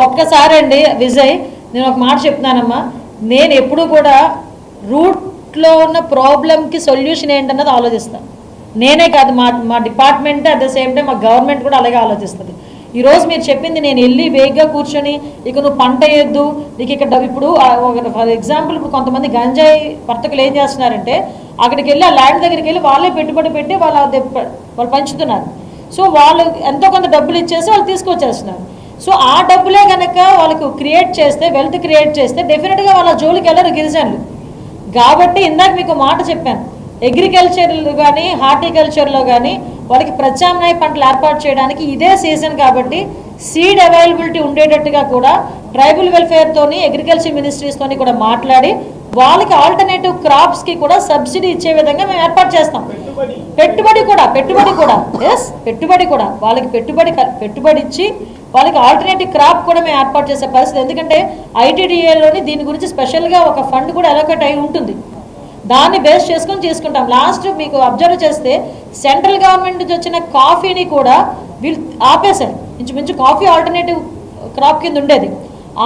ఒక్కసారి అండి విజయ్, నేను ఒక మాట చెప్తున్నానమ్మా, నేను ఎప్పుడు కూడా రూట్లో ఉన్న ప్రాబ్లంకి సొల్యూషన్ ఏంటన్నది ఆలోచిస్తాను. నేనే కాదు, మా department at the same time మా గవర్నమెంట్ కూడా అలాగే ఆలోచిస్తుంది. ఈరోజు మీరు చెప్పింది నేను వెళ్ళి వేగ్గా కూర్చొని ఇక నువ్వు పంట వేయద్దు నీకు ఇక్కడ ఇప్పుడు ఫర్ ఎగ్జాంపుల్ ఇప్పుడు కొంతమంది గంజాయి వర్తకులు ఏం చేస్తున్నారంటే అక్కడికి వెళ్ళి ఆ ల్యాండ్ దగ్గరికి వెళ్ళి వాళ్ళే పెట్టుబడి పెట్టి వాళ్ళు పంచుతున్నారు. సో వాళ్ళు ఎంతో కొంత డబ్బులు ఇచ్చేసి వాళ్ళు తీసుకొచ్చేస్తున్నారు. సో ఆ డబ్బులే కనుక వాళ్ళకు క్రియేట్ చేస్తే, వెల్త్ క్రియేట్ చేస్తే డెఫినెట్గా వాళ్ళ జోలికి వెళ్ళరు గిరిజనులు. కాబట్టి ఇందాక మీకు మాట చెప్పాను, అగ్రికల్చర్లో కానీ హార్టికల్చర్లో కానీ వాళ్ళకి ప్రత్యామ్నాయ పంటలు ఏర్పాటు చేయడానికి ఇదే సీజన్. కాబట్టి సీడ్ అవైలబిలిటీ ఉండేటట్టుగా కూడా ట్రైబల్ వెల్ఫేర్తోని అగ్రికల్చర్ మినిస్ట్రీస్తోని కూడా మాట్లాడి వాళ్ళకి ఆల్టర్నేటివ్ క్రాప్స్కి కూడా సబ్సిడీ ఇచ్చే విధంగా మేము ఏర్పాటు చేస్తాం. పెట్టుబడి కూడా వాళ్ళకి పెట్టుబడి ఇచ్చి వాళ్ళకి ఆల్టర్నేటివ్ క్రాప్ కూడా మేము ఏర్పాటు చేసే పరిస్థితి. ఎందుకంటే ఐటీడీఏలోని దీని గురించి స్పెషల్గా ఒక ఫండ్ కూడా అలొకేట్ అయి ఉంటుంది. దాన్ని బేస్ చేసుకొని తీసుకుంటాం. లాస్ట్ మీకు అబ్జర్వ్ చేస్తే సెంట్రల్ గవర్నమెంట్ నుంచి వచ్చిన కాఫీని కూడా వీళ్ళు ఆపేశారు. ఇంచుమించు కాఫీ ఆల్టర్నేటివ్ క్రాప్ కింద ఉండేది,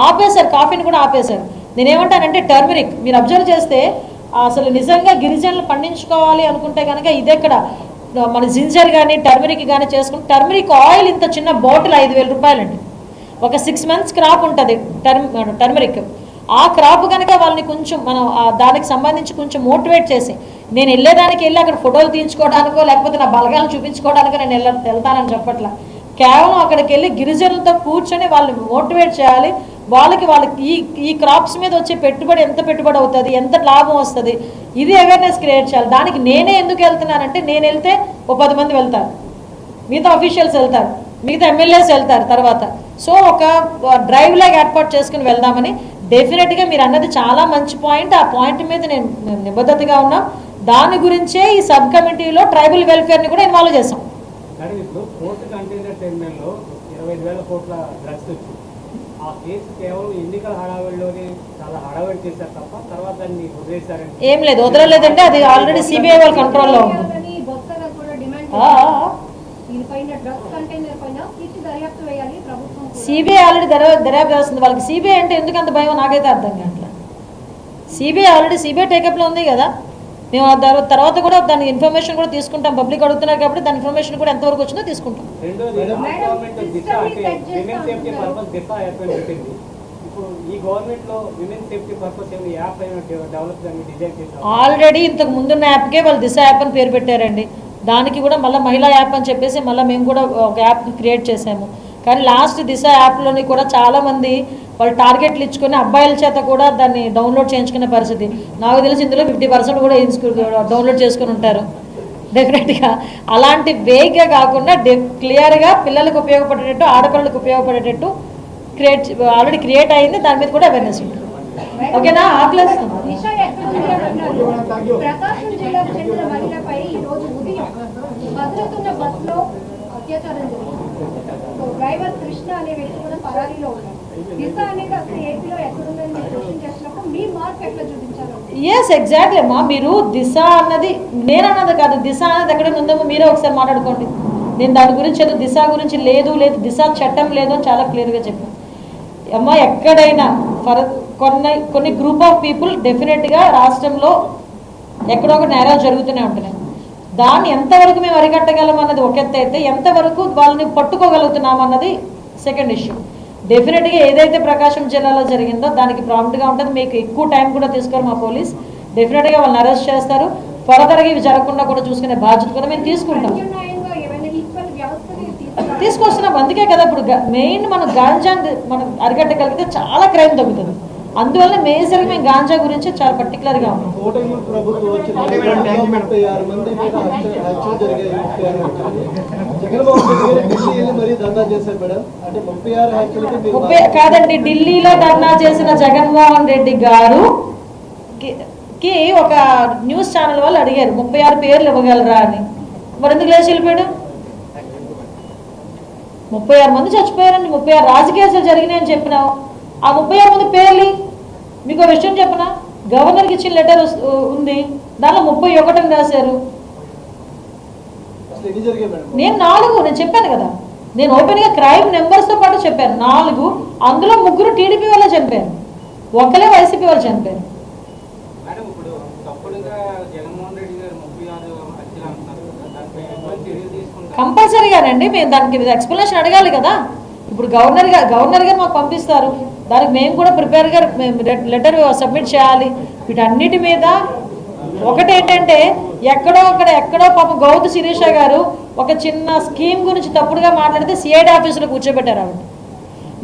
ఆపేశారు. కాఫీని కూడా ఆపేశారు. నేనేమంటానంటే టర్మరిక్ మీరు అబ్జర్వ్ చేస్తే అసలు నిజంగా గిరిజనులు పండించుకోవాలి అనుకుంటే కనుక ఇదెక్కడ మన జింజర్ కానీ టర్మరిక్ కానీ చేసుకుంటే టర్మరిక్ ఆయిల్ ఇంత చిన్న బాటిల్ 5,000 రూపాయలండి. ఒక 6 months క్రాప్ ఉంటుంది టర్మరిక్. ఆ క్రాప్ కనుక వాళ్ళని కొంచెం మనం దానికి సంబంధించి కొంచెం మోటివేట్ చేసి, నేను వెళ్ళేదానికి వెళ్ళి అక్కడ ఫోటోలు తీయించుకోవడానికో లేకపోతే నా బలగాలను చూపించుకోవడానికో నేను వెళ్తానని చెప్పట్లా. కేవలం అక్కడికి వెళ్ళి గిరిజనులతో కూర్చొని వాళ్ళని మోటివేట్ చేయాలి. వాళ్ళకి ఈ క్రాప్స్ మీద వచ్చే పెట్టుబడి ఎంత పెట్టుబడి అవుతుంది, ఎంత లాభం వస్తుంది, ఇది అవేర్నెస్ క్రియేట్ చేయాలి. దానికి నేనే ఎందుకు వెళ్తున్నానంటే నేను వెళ్తే ఓ 10 మంది వెళ్తారు, మిగతా అఫీషియల్స్ వెళ్తారు, మిగతా ఎమ్మెల్యేస్ వెళ్తారు తర్వాత. సో ఒక డ్రైవ్ లాగా ఏర్పాటు చేసుకుని వెళ్దామని. డెఫినెట్గా మీరు అన్నది చాలా మంచి పాయింట్. ఆ పాయింట్ మీద నేను నిబద్ధతగా ఉన్నాం. దాని గురించే ఈ సబ్ కమిటీలో ట్రైబల్ వెల్ఫేర్ని కూడా ఇన్వాల్వ్ చేసాం. ఏం లేదు, వదలలేదంటే అది ఆల్రెడీ సిబిఐ వాళ్ళ కంట్రోల్లో ఉంది. సిబిఐ ఆల్రెడీ దర్యాప్తు చేస్తుంది. వాళ్ళకి సిబిఐ అంటే ఎందుకు అంత భయం నాకైతే అర్థం కావట్లేదు. సిబిఐ టేకప్లో ఉంది కదా. మేము తర్వాత కూడా దాని ఇన్ఫర్మేషన్ కూడా తీసుకుంటాం. పబ్లిక్ అడుగుతున్నారు కాబట్టి దాని ఇన్ఫర్మేషన్ కూడా ఎంతవరకు వచ్చిందో తీసుకుంటాం. ఆల్రెడీ ఇంతకు ముందున్న యాప్కే వాళ్ళు దిశ యాప్ అని పేరు పెట్టారండి. దానికి కూడా మళ్ళీ మహిళా యాప్ అని చెప్పేసి మళ్ళీ మేము కూడా ఒక యాప్ క్రియేట్ చేసాము. కానీ లాస్ట్ దిశ యాప్లోని కూడా చాలామంది వాళ్ళు టార్గెట్లు ఇచ్చుకొని అబ్బాయిల చేత కూడా దాన్ని డౌన్లోడ్ చేయించుకునే పరిస్థితి. నాకు తెలిసి ఇందులో 50% కూడా డౌన్లోడ్ చేసుకుని ఉంటారు. డెఫినెట్గా అలాంటి వేగ్గా కాకుండా క్లియర్గా పిల్లలకు ఉపయోగపడేటట్టు, ఆడపిల్లలకు ఉపయోగపడేటట్టు ఆల్రెడీ క్రియేట్ అయింది. దాని మీద కూడా అవేర్నెస్ ఉంటుంది. ఓకేనా? ఆకలిస్తుంది. ఎస్ ఎగ్జాక్ట్లీ అమ్మా. మీరు దిశ అన్నది నేను అన్నది కాదు, దిశ అన్నది ఎక్కడ ఉందేమో మీరే ఒకసారి మాట్లాడుకోండి. నేను దాని గురించి ఏదో దిశ గురించి లేదు దిశ చట్టం లేదు అని చాలా క్లియర్గా చెప్పాను అమ్మా. ఎక్కడైనా కొన్ని గ్రూప్ ఆఫ్ పీపుల్ డెఫినెట్గా రాష్ట్రంలో ఎక్కడో ఒక నేరాలు జరుగుతూనే ఉంటున్నాయి. దాన్ని ఎంతవరకు మేము అరికట్టగలం అన్నది ఒక ఎత్తు అయితే, ఎంతవరకు వాళ్ళని పట్టుకోగలుగుతున్నాం అన్నది సెకండ్ ఇష్యూ. డెఫినెట్గా ఏదైతే ప్రకాశం జిల్లాలో జరిగిందో దానికి ప్రాంప్ట్గా ఉంటుంది. మీకు ఎక్కువ టైం కూడా తీసుకోరు మా పోలీస్. డెఫినెట్గా వాళ్ళని అరెస్ట్ చేస్తారు. ఫర్దర్గా ఇవి జరగకుండా కూడా చూసుకునే బాధ్యత కూడా మేము తీసుకుంటాం, తీసుకొస్తున్నాం. అందుకే కదా ఇప్పుడు మెయిన్ మనం గాంజాని మనం అరికట్టగలిగితే చాలా క్రైమ్ తగ్గుతుంది. అందువల్ల మేజర్గా మేము గాంజా గురించి చాలా పర్టికులర్గా ఉన్నాం. కాదండి, ఢిల్లీలో ధర్నా చేసిన జగన్మోహన్ రెడ్డి గారుకి ఒక న్యూస్ ఛానల్ వాళ్ళు అడిగారు 36 పేర్లు ఇవ్వగలరా అని. మరి ఎందుకు లేచి వెళ్ళిపోయాడు? 36 మంది చచ్చిపోయారండి. 36 రాజకీయాలు జరిగినాయని చెప్పినావు. ఆ 36 మంది పేర్లు మీకు విషయం చెప్పనా, గవర్నర్కి ఇచ్చిన లెటర్ ఉంది, దానిలో 31 రాశారు. నేను 4 నేను చెప్పాను కదా. నేను ఓపెన్గా క్రైమ్ నెంబర్స్తో పాటు చెప్పాను 4, అందులో 3 టీడీపీ వాళ్ళే చనిపోయారు, ఒకరే వైసీపీ వాళ్ళు చనిపోయారు. కంపల్సరీగానండి, మేము దానికి ఎక్స్ప్లెనేషన్ అడగాలి కదా. ఇప్పుడు గవర్నర్ గారు మాకు పంపిస్తారు, దానికి మేము కూడా ప్రిపేర్గా లెటర్ సబ్మిట్ చేయాలి. వీటన్నిటి మీద ఒకటేంటంటే ఎక్కడో పాపం గౌతు శిరీష గారు ఒక చిన్న స్కీమ్ గురించి తప్పుడుగా మాట్లాడితే సిఐడి ఆఫీసులో కూర్చోబెట్టారు ఆవిడ.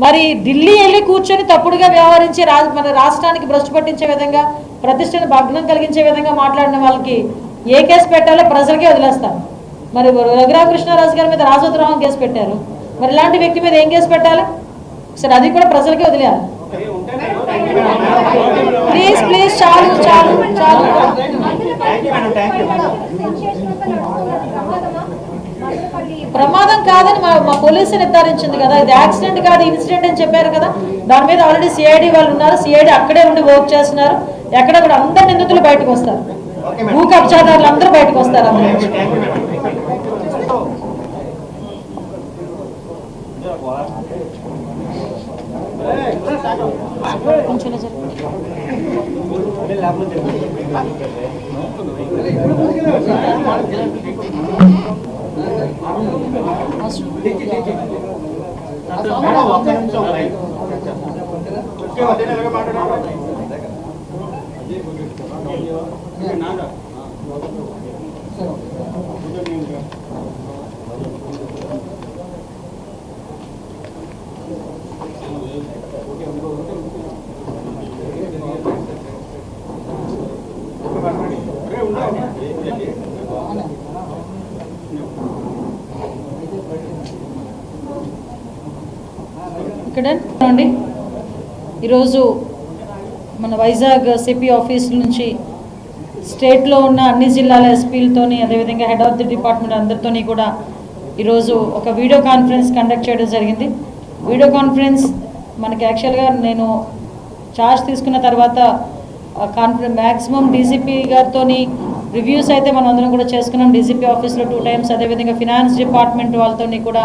మరి ఢిల్లీ వెళ్ళి కూర్చొని తప్పుడుగా వ్యవహరించి మన రాష్ట్రానికి భ్రష్టు పట్టించే విధంగా, ప్రతిష్టను భగ్నం కలిగించే విధంగా మాట్లాడిన వాళ్ళకి ఏ కేసు పెట్టాలో ప్రజలకే వదిలేస్తారు. మరి రఘురామకృష్ణరాజు గారి మీద రాజద్రోహం కేసు పెట్టారు, మరి ఇలాంటి వ్యక్తి మీద ఏం కేసు పెట్టాలి? సరే, అది కూడా ప్రజలకే వదిలేయాలి. ప్లీజ్ ప్లీజ్ చాలు చాలు చాలు. ప్రమాదం కాదని మా పోలీసు నిర్ధారించింది కదా, ఇది యాక్సిడెంట్ కాదు ఇన్సిడెంట్ అని చెప్పారు కదా. దాని మీద ఆల్రెడీ సిఐడి వాళ్ళు ఉన్నారు, సిఐడి అక్కడే ఉండి వర్క్ చేస్తున్నారు. ఎక్కడ కూడా అందరు నిందితులు బయటకు వస్తారు, భూ కబ్జాదారులు అందరూ బయటకు వస్తారు. కొంచెం ఇక్కడ ఈరోజు మన వైజాగ్ సిపి ఆఫీస్ నుంచి స్టేట్లో ఉన్న అన్ని జిల్లాల ఎస్పీలతోని, అదేవిధంగా హెడ్ ఆఫ్ ది డిపార్ట్మెంట్ అందరితోని కూడా ఈరోజు ఒక వీడియో కాన్ఫరెన్స్ కండక్ట్ చేయడం జరిగింది. వీడియో కాన్ఫరెన్స్ మనకి యాక్చువల్గా నేను ఛార్జ్ తీసుకున్న తర్వాత మ్యాక్సిమం డీసీపీ గారితో రివ్యూస్ అయితే మనం అందరం కూడా చేసుకున్నాం. డీసీపీ ఆఫీస్లో 2 times, అదేవిధంగా ఫినాన్స్ డిపార్ట్మెంట్ వాళ్ళతో కూడా,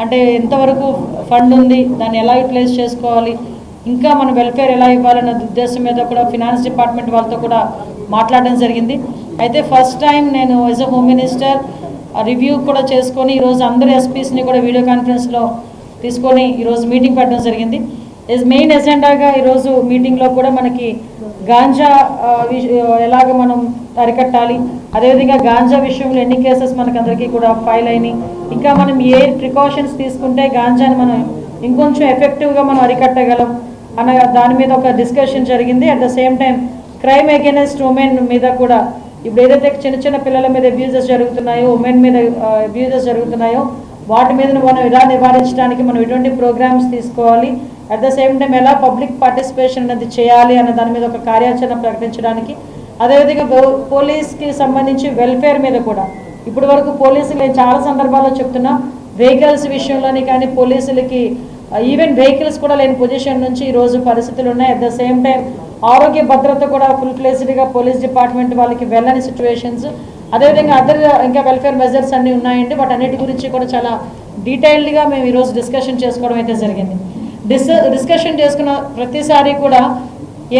అంటే ఎంతవరకు ఫండ్ ఉంది, దాన్ని ఎలా యూటిలైజ్ చేసుకోవాలి, ఇంకా మన వెల్ఫేర్ ఎలా ఇవ్వాలన్న ఉద్దేశం మీద కూడా ఫినాన్స్ డిపార్ట్మెంట్ వాళ్ళతో కూడా మాట్లాడడం జరిగింది. అయితే ఫస్ట్ టైం నేను as a home minister review కూడా చేసుకొని ఈరోజు అందరు ఎస్పీస్ని కూడా వీడియో కాన్ఫరెన్స్లో తీసుకొని ఈరోజు మీటింగ్ పెట్టడం జరిగింది. మెయిన్ ఎజెండాగా ఈరోజు మీటింగ్లో కూడా మనకి గాంజా ఎలాగ మనం అరికట్టాలి, అదేవిధంగా గాంజా విషయంలో ఎన్ని కేసెస్ మనకు అందరికీ కూడా ఫైల్ అయినాయి, ఇంకా మనం ఏ ప్రికాషన్స్ తీసుకుంటే గాంజాని మనం ఇంకొంచెం ఎఫెక్టివ్గా మనం అరికట్టగలం అన్న దాని మీద ఒక డిస్కషన్ జరిగింది. At the same time crime against women మీద కూడా, ఇప్పుడు ఏదైతే చిన్న పిల్లల మీద అబ్యూజెస్ జరుగుతున్నాయో, ఉమెన్ మీద అబ్యూజెస్ జరుగుతున్నాయో, వాటి మీద మనం ఎలా నివారించడానికి మనం ఎటువంటి ప్రోగ్రామ్స్ తీసుకోవాలి, అట్ ద సేమ్ టైం ఎలా పబ్లిక్ పార్టిసిపేషన్ అనేది చేయాలి అన్న దాని మీద ఒక కార్యాచరణ ప్రకటించడానికి, అదేవిధంగా పోలీస్కి సంబంధించి వెల్ఫేర్ మీద కూడా ఇప్పటి వరకు పోలీసులు నేను చాలా సందర్భాల్లో చెప్తున్నా, వెహికల్స్ విషయంలోని కానీ పోలీసులకి ఈవెన్ వెహికల్స్ కూడా లేని పొజిషన్ నుంచి ఈరోజు పరిస్థితులు ఉన్నాయి. అట్ ద సేమ్ టైం ఆరోగ్య భద్రత కూడా ఫుల్ ఫ్లెజ్డ్గా పోలీస్ డిపార్ట్మెంట్ వాళ్ళకి వెళ్ళని సిచ్యువేషన్స్, అదేవిధంగా అదర్ ఇంకా వెల్ఫేర్ మెజర్స్ అన్నీ ఉన్నాయండి. వాటన్నిటి గురించి కూడా చాలా డీటెయిల్డ్గా మేము ఈరోజు డిస్కషన్ చేసుకోవడం అయితే జరిగింది. డిస్కషన్ చేసుకున్న ప్రతిసారి కూడా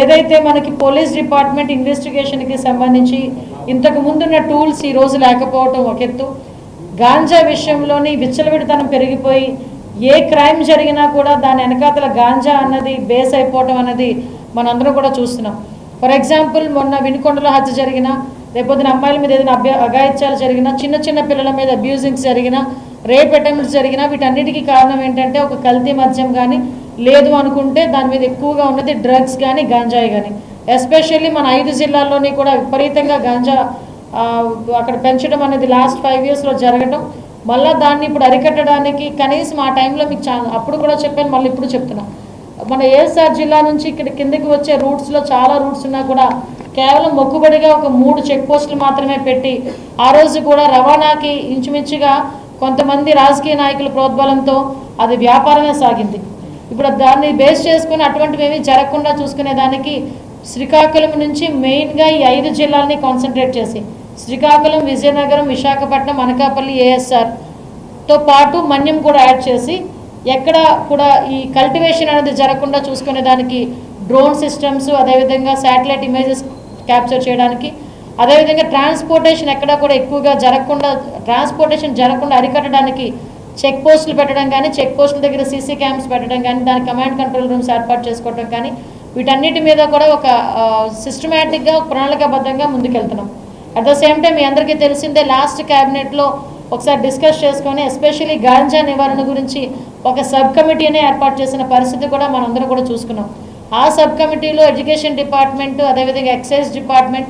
ఏదైతే మనకి పోలీస్ డిపార్ట్మెంట్ ఇన్వెస్టిగేషన్కి సంబంధించి ఇంతకు ముందున్న టూల్స్ ఈరోజు లేకపోవటం ఒక ఎత్తు, గాంజా విషయంలోని విచ్చలవిడితనం పెరిగిపోయి ఏ క్రైమ్ జరిగినా కూడా దాని వెనకాతల గాంజా అన్నది బేస్ అయిపోవటం అన్నది మనందరం కూడా చూస్తున్నాం. ఫర్ ఎగ్జాంపుల్ మొన్న వినుకొండలో హత్య జరిగినా, రేపొద్దున అమ్మాయిల మీద ఏదైనా అఘాయిత్యాలు జరిగినా, చిన్న పిల్లల మీద అబ్యూజింగ్స్ జరిగినా, రేప్ అటెంప్ట్స్ జరిగినా, వీటన్నిటికీ కారణం ఏంటంటే ఒక కల్తీ మద్యం కానీ, లేదు అనుకుంటే దాని మీద ఎక్కువగా ఉన్నది డ్రగ్స్ కానీ గాంజాయి కానీ. ఎస్పెషల్లీ మన 5 జిల్లాల్లోని కూడా విపరీతంగా గాంజా అక్కడ పెంచడం అనేది లాస్ట్ 5 yearsలో జరగటం, మళ్ళీ దాన్ని ఇప్పుడు అరికట్టడానికి కనీసం ఆ టైంలో మీకు అప్పుడు కూడా చెప్పాను, మళ్ళీ ఇప్పుడు చెప్తున్నా, మన ఏఎస్ఆర్ జిల్లా నుంచి ఇక్కడ కిందకి వచ్చే రూట్స్లో చాలా రూట్స్ ఉన్నా కూడా కేవలం మొక్కుబడిగా ఒక 3 చెక్ పోస్టులు మాత్రమే పెట్టి, ఆ రోజు కూడా రవాణాకి ఇంచుమించుగా కొంతమంది రాజకీయ నాయకుల ప్రోద్బలంతో అది వ్యాపారమే సాగింది. ఇప్పుడు దాన్ని బేస్ చేసుకుని అటువంటివి ఏమీ జరగకుండా చూసుకునే దానికి శ్రీకాకుళం నుంచి మెయిన్గా ఈ 5 జిల్లాలని కాన్సన్ట్రేట్ చేసి, శ్రీకాకుళం, విజయనగరం, విశాఖపట్నం, అనకాపల్లి, ఏఎస్ఆర్ పాటు మన్యం కూడా యాడ్ చేసి ఎక్కడ కూడా ఈ కల్టివేషన్ అనేది జరగకుండా చూసుకునే దానికి డ్రోన్ సిస్టమ్స్, అదేవిధంగా శాటిలైట్ ఇమేజెస్ క్యాప్చర్ చేయడానికి, అదేవిధంగా ట్రాన్స్పోర్టేషన్ ఎక్కడ కూడా ఎక్కువగా ట్రాన్స్పోర్టేషన్ జరగకుండా అరికట్టడానికి చెక్ పోస్టులు పెట్టడం కానీ, చెక్ పోస్టుల దగ్గర సీసీ క్యామ్స్ పెట్టడం కానీ, దాని కమాండ్ కంట్రోల్ రూమ్స్ ఏర్పాటు చేసుకోవడం కానీ, వీటన్నిటి మీద కూడా ఒక సిస్టమేటిక్గా ప్రణాళికాబద్ధంగా ముందుకెళ్తున్నాం. అట్ ద సేమ్ టైం మీ అందరికీ తెలిసిందే, లాస్ట్ క్యాబినెట్లో ఒకసారి డిస్కస్ చేసుకొని ఎస్పెషల్లీ గాంజా నివారణ గురించి ఒక సబ్ కమిటీనే ఏర్పాటు చేసిన పరిస్థితి కూడా మనందరం కూడా చూసుకున్నాం. ఆ సబ్ కమిటీలో ఎడ్యుకేషన్ డిపార్ట్మెంట్, అదేవిధంగా excise department,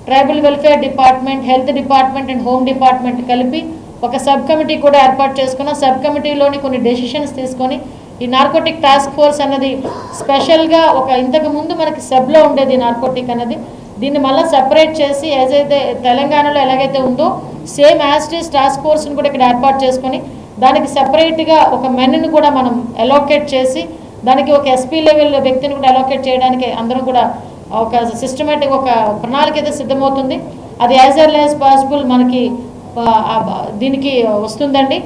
tribal welfare department, health department and home department కలిపి ఒక సబ్ కమిటీ కూడా ఏర్పాటు చేసుకున్నాం. సబ్ కమిటీలోని కొన్ని డెసిషన్స్ తీసుకొని ఈ నార్కోటిక్ టాస్క్ ఫోర్స్ అన్నది స్పెషల్గా ఇంతకుముందు మనకి సబ్లో ఉండేది నార్కోటిక్ అన్నది, దీన్ని మళ్ళీ సపరేట్ చేసి ఏదైతే తెలంగాణలో ఎలాగైతే ఉందో సేమ్ యాస్టీస్ టాస్క్ ఫోర్స్ని కూడా ఇక్కడ ఏర్పాటు చేసుకొని దానికి సపరేట్గా ఒక మెన్ను కూడా మనం అలోకేట్ చేసి దానికి ఒక ఎస్పీ లెవెల్ వ్యక్తిని కూడా అలోకేట్ చేయడానికి అందరం కూడా ఒక సిస్టమేటిక్ ఒక ప్రణాళిక అయితే సిద్ధమవుతుంది. అది యాజ్ ఎర్లీ యాజ్ పాసిబుల్ మనకి దీనికి వస్తుందండి,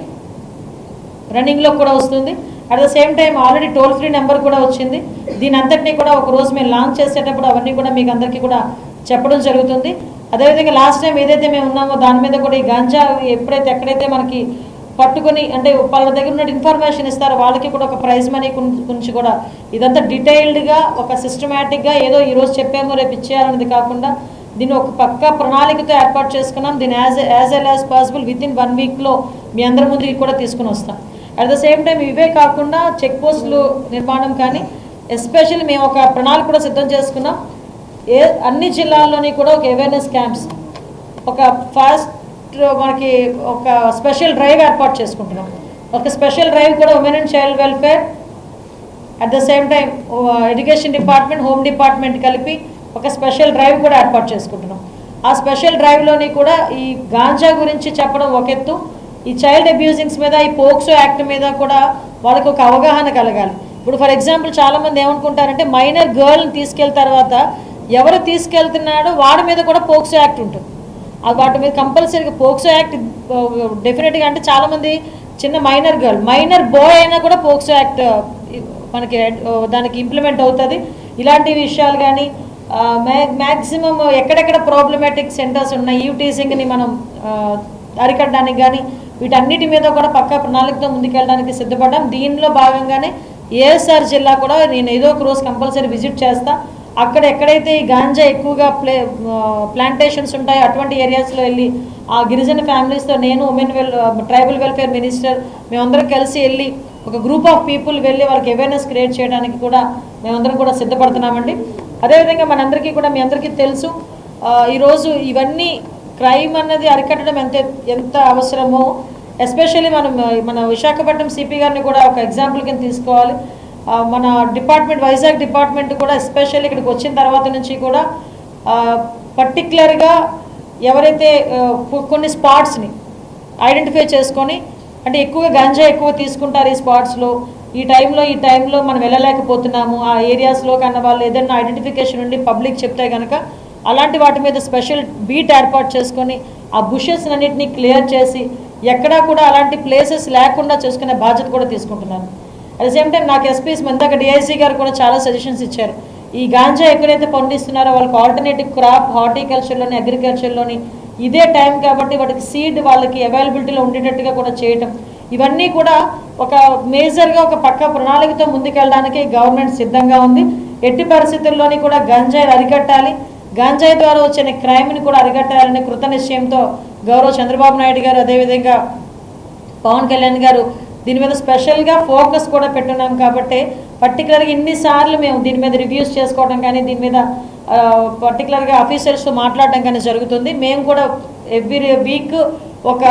రన్నింగ్లో కూడా వస్తుంది. At the same time already told free number కూడా వచ్చింది. దీని అంతటినీ కూడా ఒకరోజు మేము లాంచ్ చేసేటప్పుడు అవన్నీ కూడా మీకు అందరికీ కూడా చెప్పడం జరుగుతుంది. అదేవిధంగా లాస్ట్ టైం ఏదైతే మేము ఉన్నామో దాని మీద కూడా ఈ గాంజా ఎక్కడైతే మనకి పట్టుకొని అంటే వాళ్ళ దగ్గర ఉన్న ఇన్ఫర్మేషన్ ఇస్తారో వాళ్ళకి కూడా ఒక ప్రైజ్ మనీ గురించి కూడా ఇదంతా డీటెయిల్డ్గా ఒక సిస్టమేటిక్గా ఏదో ఈరోజు చెప్పామో రేపు ఇచ్చేయాలనేది కాకుండా దీన్ని ఒక పక్కా ప్రణాళికతో ఏర్పాటు చేసుకున్నాం. దీన్ని as L as possible with in 1 వీక్లో మీ అందరి ముందుకి కూడా తీసుకుని వస్తాం. అట్ ద సేమ్ టైం ఇవే కాకుండా చెక్ పోస్టులు నిర్మాణం కానీ ఎస్పెషల్లీ మేము ఒక ప్రణాళిక కూడా సిద్ధం చేసుకున్నాం. అన్ని జిల్లాల్లోని కూడా ఒక అవేర్నెస్ క్యాంప్స్, ఒక ఫాస్ట్ మనకి ఒక స్పెషల్ డ్రైవ్ ఏర్పాటు చేసుకుంటున్నాం. ఒక స్పెషల్ డ్రైవ్ కూడా women and child welfare, at the same time education department, home department కలిపి ఒక స్పెషల్ డ్రైవ్ కూడా ఏర్పాటు చేసుకుంటున్నాం. ఆ స్పెషల్ డ్రైవ్లోని కూడా ఈ గాంజా గురించి చెప్పడం ఒక ఎత్తు, ఈ చైల్డ్ అబ్యూజింగ్స్ మీద, ఈ పోక్సో యాక్ట్ మీద కూడా వాళ్ళకి ఒక అవగాహన కలగాలి. ఇప్పుడు ఫర్ ఎగ్జాంపుల్ చాలామంది ఏమనుకుంటారంటే మైనర్ గర్ల్ని తీసుకెళ్ళిన తర్వాత ఎవరు తీసుకెళ్తున్నాడో వాడి మీద కూడా పోక్సో యాక్ట్ ఉంటుంది. వాటి మీద కంపల్సరీగా పోక్సో యాక్ట్ డెఫినెట్గా అంటే చాలామంది చిన్న మైనర్ బాయ్ అయినా కూడా పోక్సో యాక్ట్ మనకి దానికి ఇంప్లిమెంట్ అవుతుంది. ఇలాంటి విషయాలు కానీ మ్యాక్సిమం ఎక్కడెక్కడ ప్రాబ్లమాటిక్ సెంటర్స్ ఉన్నాయి, టీజింగ్ని మనం అరికట్టడానికి కానీ వీటన్నిటి మీద కూడా పక్కా ప్రణాళికతో ముందుకెళ్ళడానికి సిద్ధపడ్డాం. దీనిలో భాగంగానే ఏఎస్ఆర్ జిల్లా కూడా నేను ఏదో ఒక రోజు కంపల్సరీ విజిట్ చేస్తా. అక్కడ ఎక్కడైతే ఈ గాంజా ఎక్కువగా ప్లాంటేషన్స్ ఉంటాయో అటువంటి ఏరియాస్లో వెళ్ళి ఆ గిరిజన ఫ్యామిలీస్తో నేను ట్రైబల్ వెల్ఫేర్ మినిస్టర్ మేమందరం కలిసి వెళ్ళి ఒక గ్రూప్ ఆఫ్ పీపుల్ వెళ్ళి వాళ్ళకి అవేర్నెస్ క్రియేట్ చేయడానికి కూడా మేమందరం కూడా సిద్ధపడుతున్నామండి. అదేవిధంగా మనందరికీ కూడా మీ అందరికీ తెలుసు, ఈరోజు ఇవన్నీ క్రైమ్ అన్నది అరికట్టడం ఎంత అవసరమో ఎస్పెషల్లీ మన విశాఖపట్నం సిపి గారిని కూడా ఒక ఎగ్జాంపుల్ కింద తీసుకోవాలి. మన డిపార్ట్మెంట్ వైజాగ్ డిపార్ట్మెంట్ కూడా ఎస్పెషల్లీ ఇక్కడికి వచ్చిన తర్వాత నుంచి కూడా పర్టికులర్గా ఎవరైతే కొన్ని స్పాట్స్ని ఐడెంటిఫై చేసుకొని అంటే ఎక్కువగా గంజా ఎక్కువ తీసుకుంటారు ఈ స్పాట్స్లో, ఈ టైంలో మనం వెళ్ళలేకపోతున్నాము ఆ ఏరియాస్లో కన్నా వాళ్ళు ఏదైనా ఐడెంటిఫికేషన్ ఉండి పబ్లిక్ చెప్తే కనుక అలాంటి వాటి మీద స్పెషల్ బీట్ ఏర్పాటు చేసుకొని ఆ బుషెస్ అన్నింటినీ క్లియర్ చేసి ఎక్కడా కూడా అలాంటి ప్లేసెస్ లేకుండా చేసుకునే బాధ్యత కూడా తీసుకుంటున్నాను. అట్ ద సేమ్ టైం నాకు ఎస్పీస్ ఇందాక డిఐసీ గారు కూడా చాలా సజెషన్స్ ఇచ్చారు. ఈ గాంజా ఎక్కడైతే పండిస్తున్నారో వాళ్ళకి ఆల్టర్నేటివ్ క్రాప్ హార్టికల్చర్లోని అగ్రికల్చర్లోని ఇదే టైం కాబట్టి వాటికి సీడ్ వాళ్ళకి అవైలబిలిటీలో ఉండేటట్టుగా కూడా చేయటం, ఇవన్నీ కూడా ఒక మేజర్గా ఒక పక్క ప్రణాళికతో ముందుకెళ్ళడానికి గవర్నమెంట్ సిద్ధంగా ఉంది. ఎట్టి పరిస్థితుల్లోని కూడా గంజాయి అరికట్టాలి, గంజాయి ద్వారా వచ్చిన క్రైమ్ని కూడా అరికట్టాలనే కృత నిశ్చయంతో గౌరవ చంద్రబాబు నాయుడు గారు అదేవిధంగా పవన్ కళ్యాణ్ గారు దీని మీద స్పెషల్గా ఫోకస్ కూడా పెట్టున్నాం. కాబట్టి పర్టికులర్గా ఇన్నిసార్లు మేము దీని మీద రివ్యూస్ చేసుకోవడం కానీ దీని మీద పర్టికులర్గా ఆఫీసర్స్తో మాట్లాడడం కానీ జరుగుతుంది. మేము కూడా ఎవ్రీ వీక్ ఒక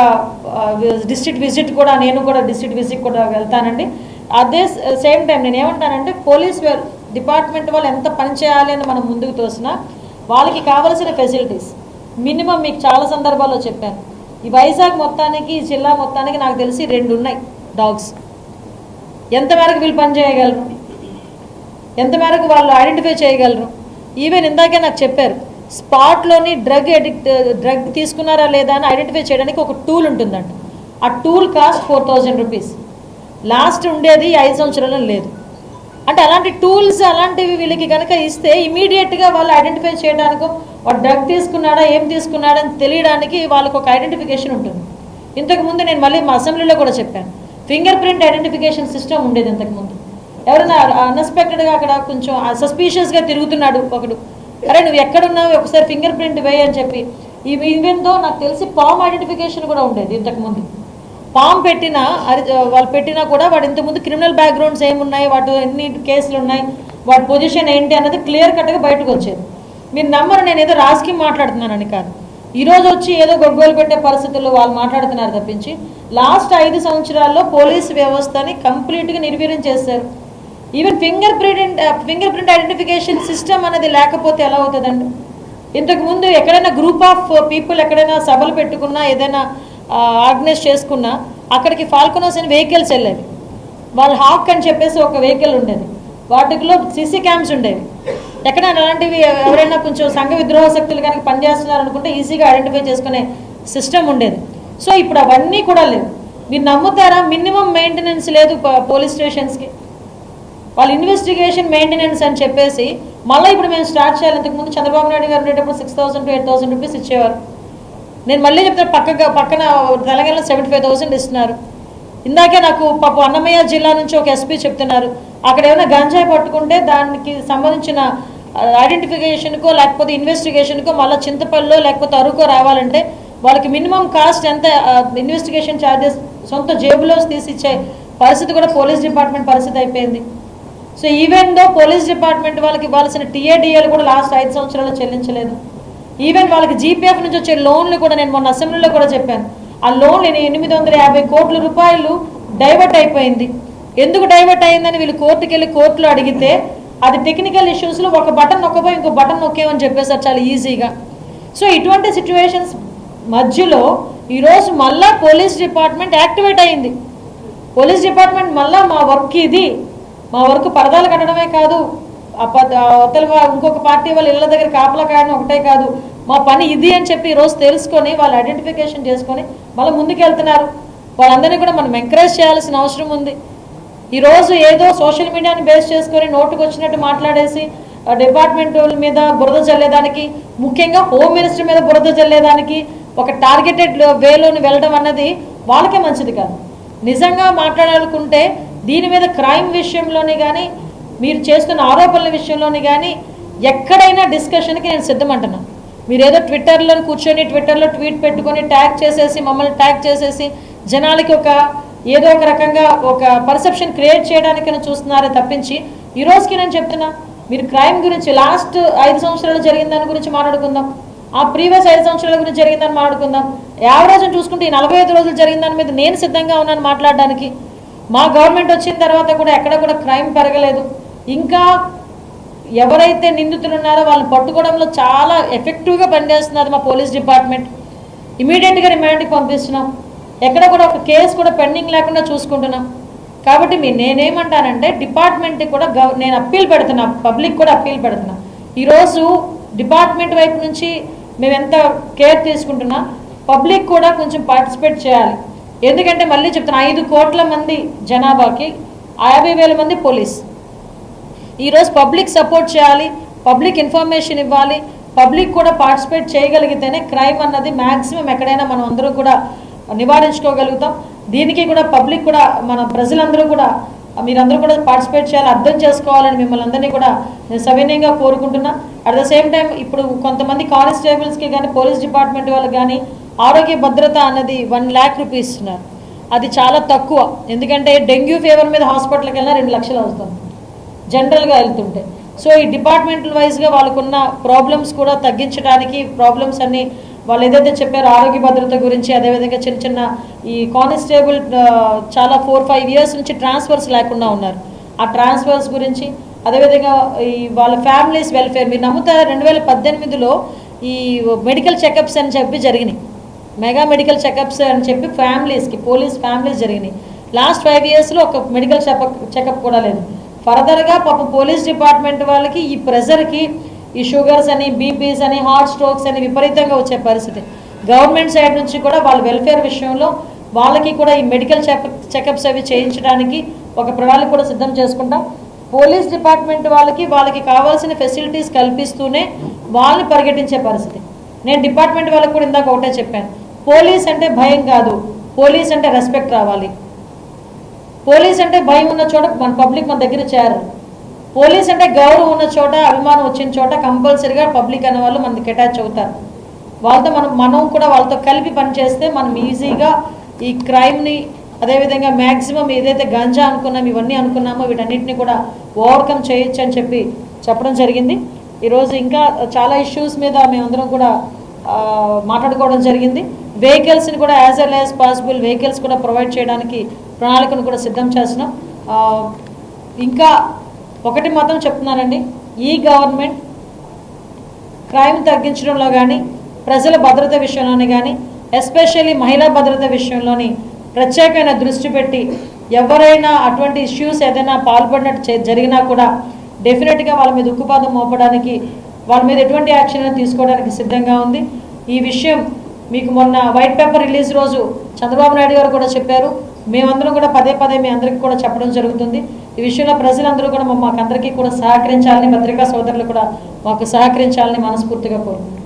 డిస్ట్రిక్ట్ విజిట్ కూడా నేను కూడా డిస్ట్రిక్ట్ విజిట్ కూడా వెళ్తానండి. అదే సేమ్ టైం నేను ఏమంటానంటే పోలీస్ డిపార్ట్మెంట్ వాళ్ళు ఎంత పని చేయాలి అని మనం ముందుకు తోసినా వాళ్ళకి కావాల్సిన ఫెసిలిటీస్ మినిమం మీకు చాలా సందర్భాల్లో చెప్పాను. ఈ వైజాగ్ మొత్తానికి ఈ జిల్లా మొత్తానికి నాకు తెలిసి 2 ఉన్నాయి డాగ్స్. ఎంతమేరకు వీళ్ళు పని చేయగలరు, ఎంతమేరకు వాళ్ళు ఐడెంటిఫై చేయగలరు. ఈవెన్ ఇందాకే నాకు చెప్పారు స్పాట్లోని డ్రగ్ తీసుకున్నారా లేదా అని ఐడెంటిఫై చేయడానికి ఒక టూల్ ఉంటుందంట. ఆ టూల్ కాస్ట్ 4000 రూపీస్. లాస్ట్ ఉండేది 5 సంవత్సరాలు లేదు. అంటే అలాంటి టూల్స్ అలాంటివి వీళ్ళకి కనుక ఇస్తే ఇమీడియట్గా వాళ్ళు ఐడెంటిఫై చేయడానికో వాడు డ్రగ్ తీసుకున్నాడా ఏం తీసుకున్నాడని తెలియడానికి వాళ్ళకు ఒక ఐడెంటిఫికేషన్ ఉంటుంది. ఇంతకుముందు నేను మళ్ళీ మా అసెంబ్లీలో కూడా చెప్పాను, ఫింగర్ ప్రింట్ ఐడెంటిఫికేషన్ సిస్టమ్ ఉండేది ఇంతకుముందు. ఎవరైనా అన్ఎక్స్పెక్టెడ్గా అక్కడ కొంచెం సస్పీషియస్గా తిరుగుతున్నాడు ఒకడు, అరే నువ్వు ఎక్కడున్నావు ఒకసారి ఫింగర్ ప్రింట్ వేయి అని చెప్పి. ఈవెన్తో నాకు తెలిసి పామ్ ఐడెంటిఫికేషన్ కూడా ఉండేది ఇంతకుముందు. పామ్ పెట్టినా వాళ్ళు పెట్టినా కూడా వాడు ఇంతకుముందు క్రిమినల్ బ్యాక్గ్రౌండ్స్ ఏమున్నాయి, వాటి ఎన్ని కేసులు ఉన్నాయి, వాటి పొజిషన్ ఏంటి అన్నది క్లియర్ కట్గా బయటకు వచ్చేది. మీరు నమ్మరు, నేను ఏదో రాజకీయ మాట్లాడుతున్నానని కాదు. ఈరోజు వచ్చి ఏదో గొగ్గోలు పెట్టే పరిస్థితుల్లో వాళ్ళు మాట్లాడుతున్నారు తప్పించి లాస్ట్ 5 సంవత్సరాల్లో పోలీసు వ్యవస్థని కంప్లీట్గా నిర్వీర్యం చేశారు. Even finger print identification system అనేది లేకపోతే ఎలా అవుతుందండి? ఇంతకుముందు ఎక్కడైనా గ్రూప్ ఆఫ్ పీపుల్ ఎక్కడైనా సభలు పెట్టుకున్నా ఏదైనా ఆర్గనైజ్ చేసుకున్నా అక్కడికి ఫాల్కనోస్ అని వెహికల్స్ వెళ్ళేవి. వాళ్ళ హాక్ అని చెప్పేసి ఒక వెహికల్ ఉండేది, వాటిలో సీసీ క్యామ్స్ ఉండేవి. ఎక్కడైనా అలాంటివి ఎవరైనా కొంచెం సంఘ విద్రోహ శక్తులు కనుక పనిచేస్తున్నారు అనుకుంటే ఈజీగా ఐడెంటిఫై చేసుకునే సిస్టమ్ ఉండేది. సో ఇప్పుడు అవన్నీ కూడా లేవు. మీరు నమ్ముతారా, మినిమం మెయింటెనెన్స్ లేదు పోలీస్ స్టేషన్స్కి. వాళ్ళు ఇన్వెస్టిగేషన్ మెయింటెనెన్స్ అని చెప్పేసి మళ్ళీ ఇప్పుడు మేము స్టార్ట్ చేయాలి. ఇంతకుముందు చంద్రబాబు నాయుడు గారు ఉండేటప్పుడు 6000 to 8000 రూపీస్ ఇచ్చేవారు. నేను మళ్ళీ చెప్తాను, పక్కన తెలంగాణలో 75,000 ఇస్తున్నారు. ఇందాకే నాకు పాపం అన్నమయ్య జిల్లా నుంచి ఒక ఎస్పీ చెప్తున్నారు, అక్కడ ఏమైనా గంజాయి పట్టుకుంటే దానికి సంబంధించిన ఐడెంటిఫికేషన్కో లేకపోతే ఇన్వెస్టిగేషన్కో మళ్ళీ చింతపల్లిలో లేకపోతే అరుకో రావాలంటే వాళ్ళకి మినిమం కాస్ట్ ఎంత ఇన్వెస్టిగేషన్ ఛార్జెస్ సొంత జేబులో తీసిచ్చే పరిస్థితి కూడా పోలీస్ డిపార్ట్మెంట్ పరిస్థితి అయిపోయింది. So even though police department వాళ్ళకి ఇవ్వాల్సిన టీఏడిఏలు కూడా లాస్ట్ 5 సంవత్సరాలు చెల్లించలేదు. ఈవెన్ వాళ్ళకి జీపీఎఫ్ నుంచి వచ్చే లోన్లు కూడా నేను మొన్న అసెంబ్లీలో కూడా చెప్పాను, ఆ లోన్ 850 కోట్ల రూపాయలు డైవర్ట్ అయిపోయింది. ఎందుకు డైవర్ట్ అయిందని వీళ్ళు కోర్టుకి వెళ్ళి కోర్టులో అడిగితే అది టెక్నికల్ ఇష్యూస్లో ఒక బటన్ నొక్కపోయి ఇంకో బటన్ నొక్కేమని చెప్పేసారు చాలా ఈజీగా. సో ఇటువంటి సిచ్యువేషన్స్ మధ్యలో ఈరోజు మళ్ళా పోలీస్ డిపార్ట్మెంట్ యాక్టివేట్ అయింది. పోలీస్ డిపార్ట్మెంట్ మళ్ళా మా వర్క్ ఇది, మా వర్క్ పరదాలు కట్టడమే కాదు, అవతల ఇంకొక పార్టీ వాళ్ళ ఇళ్ళ దగ్గర కాపలా కాయడం ఒకటే కాదు, మా పని ఇది అని చెప్పి ఈరోజు తెలుసుకొని వాళ్ళు ఐడెంటిఫికేషన్ చేసుకొని మళ్ళీ ముందుకు వెళ్తున్నారు. వాళ్ళందరినీ కూడా మనం ఎంకరేజ్ చేయాల్సిన అవసరం ఉంది. ఈరోజు ఏదో సోషల్ మీడియాని బేస్ చేసుకొని నోటుకు వచ్చినట్టు మాట్లాడేసి డిపార్ట్మెంట్ మీద బురద చల్లేదానికి, ముఖ్యంగా హోమ్ మినిస్టర్ మీద బురద చల్లేదానికి ఒక టార్గెటెడ్ వేలోని వెళ్ళడం అన్నది వాళ్ళకే మంచిది కాదు. నిజంగా మాట్లాడాలనుకుంటే దీని మీద క్రైమ్ విషయంలోని కానీ మీరు చేస్తున్న ఆరోపణల విషయంలోని కానీ ఎక్కడైనా డిస్కషన్కి నేను సిద్ధమంటున్నాను. మీరు ఏదో ట్విట్టర్లో కూర్చొని ట్విట్టర్లో ట్వీట్ పెట్టుకొని ట్యాగ్ చేసేసి మమ్మల్ని ట్యాగ్ చేసేసి జనాలకి ఏదో ఒక రకంగా ఒక పర్సెప్షన్ క్రియేట్ చేయడానికైనా చూస్తున్నారే తప్పించి ఈ రోజుకి నేను చెప్తున్నా, మీరు క్రైమ్ గురించి లాస్ట్ 5 సంవత్సరాలు జరిగిన దాని గురించి మాట్లాడుకుందాం, ఆ ప్రీవియస్ 5 సంవత్సరాల గురించి జరిగిందని మాట్లాడుకుందాం. యావరేజ్ చూసుకుంటే ఈ 45 రోజులు జరిగిన దాని మీద నేను సిద్ధంగా ఉన్నాను మాట్లాడడానికి. మా గవర్నమెంట్ వచ్చిన తర్వాత కూడా ఎక్కడ కూడా క్రైమ్ పెరగలేదు. ఇంకా ఎవరైతే నిందితులు ఉన్నారో వాళ్ళని పట్టుకోవడంలో చాలా ఎఫెక్టివ్గా పనిచేస్తున్నారు మా పోలీస్ డిపార్ట్మెంట్. ఇమీడియట్గా రిమాండ్కి పంపిస్తున్నాం, ఎక్కడ కూడా ఒక కేసు కూడా పెండింగ్ లేకుండా చూసుకుంటున్నాం. కాబట్టి నేనేమంటానంటే డిపార్ట్మెంట్కి కూడా నేను అప్పీల్ పెడుతున్నా, పబ్లిక్ కూడా అప్పీల్ పెడుతున్నా. ఈరోజు డిపార్ట్మెంట్ వైపు నుంచి మేము ఎంత కేర్ తీసుకుంటున్నా, పబ్లిక్ కూడా కొంచెం పార్టిసిపేట్ చేయాలి. ఎందుకంటే మళ్ళీ చెప్తున్నా, 5 కోట్ల మంది జనాభాకి 50,000 మంది పోలీస్. ఈరోజు పబ్లిక్ సపోర్ట్ చేయాలి, పబ్లిక్ ఇన్ఫర్మేషన్ ఇవ్వాలి, పబ్లిక్ కూడా పార్టిసిపేట్ చేయగలిగితేనే క్రైమ్ అన్నది మ్యాక్సిమం ఎక్కడైనా మనం అందరూ కూడా నివారించుకోగలుగుతాం. దీనికి కూడా పబ్లిక్ కూడా మన ప్రజలందరూ కూడా మీరందరూ కూడా పార్టిసిపేట్ చేయాలి, అర్థం చేసుకోవాలని మిమ్మల్ని అందరినీ కూడా నేను సవినయంగా కోరుకుంటున్నా. అట్ ద సేమ్ టైం ఇప్పుడు కొంతమంది కానిస్టేబుల్స్కి కానీ పోలీస్ డిపార్ట్మెంట్ వాళ్ళకి కానీ ఆరోగ్య భద్రత అన్నది 1 lakh రూపీస్ ఇస్తున్నారు. అది చాలా తక్కువ. ఎందుకంటే డెంగ్యూ ఫీవర్ మీద హాస్పిటల్కి వెళ్ళినా 2 లక్షలు అవుతుంది జనరల్గా వెళ్తుంటే. సో ఈ డిపార్ట్మెంటల్ వైజ్గా వాళ్ళకున్న ప్రాబ్లమ్స్ కూడా తగ్గించడానికి, ప్రాబ్లమ్స్ అన్నీ వాళ్ళు ఏదైతే చెప్పారో ఆరోగ్య భద్రత గురించి, అదేవిధంగా చిన్న చిన్న ఈ కానిస్టేబుల్ చాలా 4-5 years నుంచి ట్రాన్స్ఫర్స్ లేకుండా ఉన్నారు, ఆ ట్రాన్స్ఫర్స్ గురించి, అదేవిధంగా ఈ వాళ్ళ ఫ్యామిలీస్ వెల్ఫేర్. మీరు నమ్ముతారా, 2018లో ఈ మెడికల్ చెకప్స్ అని చెప్పి జరిగినాయి, మెగా మెడికల్ చెకప్స్ అని చెప్పి ఫ్యామిలీస్కి, పోలీస్ ఫ్యామిలీస్ జరిగినాయి. లాస్ట్ 5 yearsలో ఒక మెడికల్ చెకప్ కూడా లేదు. ఫర్దర్గా పాపం పోలీస్ డిపార్ట్మెంట్ వాళ్ళకి ఈ ప్రెజర్కి ఈ షుగర్స్ అని, బీపీస్ అని, హార్ట్ స్ట్రోక్స్ అని విపరీతంగా వచ్చే పరిస్థితి. గవర్నమెంట్ సైడ్ నుంచి కూడా వాళ్ళ వెల్ఫేర్ విషయంలో వాళ్ళకి కూడా ఈ మెడికల్ చెకప్స్ అవి చేయించడానికి ఒక ప్రణాళిక కూడా సిద్ధం చేసుకుంటాం. పోలీస్ డిపార్ట్మెంట్ వాళ్ళకి కావాల్సిన ఫెసిలిటీస్ కల్పిస్తూనే వాళ్ళని పరిగెట్టించే పరిస్థితి. నేను డిపార్ట్మెంట్ వాళ్ళకి కూడా ఇందాక ఒకటే చెప్పాను, పోలీస్ అంటే భయం కాదు, పోలీస్ అంటే రెస్పెక్ట్ రావాలి. పోలీస్ అంటే భయం ఉన్న చోట మన పబ్లిక్ మన దగ్గర చేరరు. పోలీస్ అంటే గౌరవం ఉన్న చోట, అభిమానం వచ్చిన చోట కంపల్సరీగా పబ్లిక్ అనే వాళ్ళు మనకి అటాచ్ అవుతారు. వాళ్ళతో మనం కూడా వాళ్ళతో కలిపి పనిచేస్తే మనం ఈజీగా ఈ క్రైమ్ని, అదేవిధంగా మ్యాక్సిమం ఏదైతే గంజా అనుకున్నాం ఇవన్నీ అనుకున్నామో వీటన్నిటిని కూడా ఓవర్కమ్ చేయొచ్చు అని చెప్పడం జరిగింది. ఈరోజు ఇంకా చాలా ఇష్యూస్ మీద మేమందరం కూడా మాట్లాడుకోవడం జరిగింది. వెహికల్స్ని కూడా as well as possible vehicles కూడా ప్రొవైడ్ చేయడానికి ప్రణాళికను కూడా సిద్ధం చేస్తున్నాం. ఇంకా ఒకటి మాత్రం చెప్తున్నానండి, ఈ గవర్నమెంట్ క్రైమ్ తగ్గించడంలో కానీ, ప్రజల భద్రత విషయంలోని కానీ, ఎస్పెషల్లీ మహిళా భద్రత విషయంలోని ప్రత్యేకమైన దృష్టి పెట్టి ఎవరైనా అటువంటి ఇష్యూస్ ఏదైనా పాల్పడినట్టు జరిగినా కూడా డెఫినెట్గా వాళ్ళ మీద ఉక్కుపాదం మోపడానికి, వాళ్ళ మీద ఎటువంటి యాక్షన్ తీసుకోవడానికి సిద్ధంగా ఉంది. ఈ విషయం మీకు మొన్న వైట్ పేపర్ రిలీజ్ రోజు చంద్రబాబు నాయుడు గారు కూడా చెప్పారు. మేమందరం కూడా పదే మీ అందరికీ కూడా చెప్పడం జరుగుతుంది. ఈ విషయంలో ప్రజలందరూ కూడా మాకు అందరికీ కూడా సహకరించాలని, పత్రికా సోదరులు కూడా మాకు సహకరించాలని మనస్ఫూర్తిగా కోరుకుంటున్నాం.